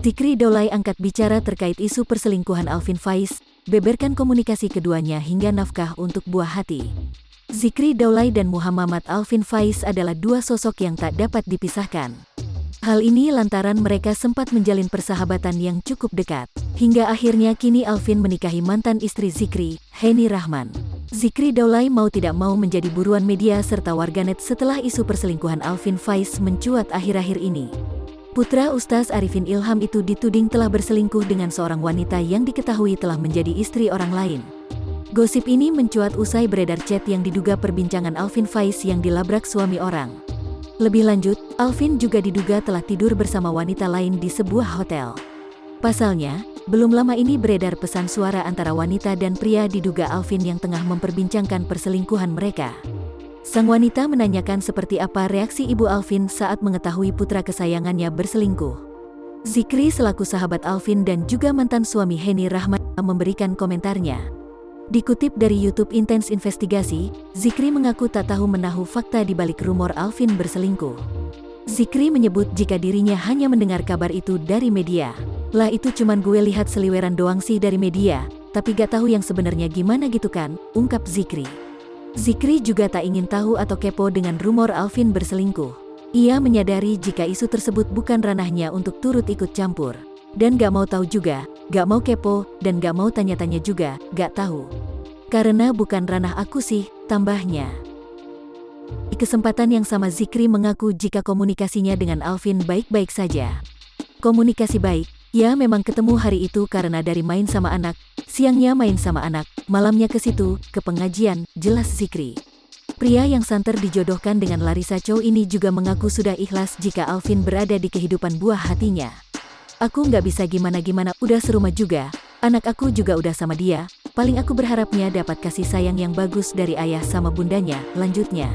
Zikri Daulay angkat bicara terkait isu perselingkuhan Alvin Faiz, beberkan komunikasi keduanya hingga nafkah untuk buah hati. Zikri Daulay dan Muhammad Alvin Faiz adalah dua sosok yang tak dapat dipisahkan. Hal ini lantaran mereka sempat menjalin persahabatan yang cukup dekat. Hingga akhirnya kini Alvin menikahi mantan istri Zikri, Heni Rahman. Zikri Daulay mau tidak mau menjadi buruan media serta warganet setelah isu perselingkuhan Alvin Faiz mencuat akhir-akhir ini. Putra Ustaz Arifin Ilham itu dituding telah berselingkuh dengan seorang wanita yang diketahui telah menjadi istri orang lain. Gosip ini mencuat usai beredar chat yang diduga perbincangan Alvin Faiz yang dilabrak suami orang. Lebih lanjut, Alvin juga diduga telah tidur bersama wanita lain di sebuah hotel. Pasalnya, belum lama ini beredar pesan suara antara wanita dan pria diduga Alvin yang tengah memperbincangkan perselingkuhan mereka. Sang wanita menanyakan seperti apa reaksi ibu Alvin saat mengetahui putra kesayangannya berselingkuh. Zikri selaku sahabat Alvin dan juga mantan suami Heni Rahman memberikan komentarnya. Dikutip dari YouTube Intens Investigasi, Zikri mengaku tak tahu menahu fakta di balik rumor Alvin berselingkuh. Zikri menyebut jika dirinya hanya mendengar kabar itu dari media. Lah itu cuman gue lihat seliweran doang sih dari media, tapi gak tahu yang sebenarnya gimana gitu kan, ungkap Zikri. Zikri juga tak ingin tahu atau kepo dengan rumor Alvin berselingkuh. Ia menyadari jika isu tersebut bukan ranahnya untuk turut ikut campur. Dan gak mau tahu juga, gak mau kepo, dan gak mau tanya-tanya juga, gak tahu. Karena bukan ranah aku sih, tambahnya. Di kesempatan yang sama Zikri mengaku jika komunikasinya dengan Alvin baik-baik saja. Komunikasi baik, ya memang ketemu hari itu karena dari main sama anak, siangnya main sama anak, malamnya ke situ, ke pengajian, jelas Zikri. Pria yang santer dijodohkan dengan Larissa Chow ini juga mengaku sudah ikhlas jika Alvin berada di kehidupan buah hatinya. Aku nggak bisa gimana-gimana, udah serumah juga, anak aku juga udah sama dia, paling aku berharapnya dapat kasih sayang yang bagus dari ayah sama bundanya, lanjutnya.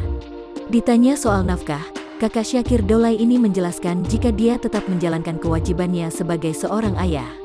Ditanya soal nafkah, kakak Syakir Daulay ini menjelaskan jika dia tetap menjalankan kewajibannya sebagai seorang ayah.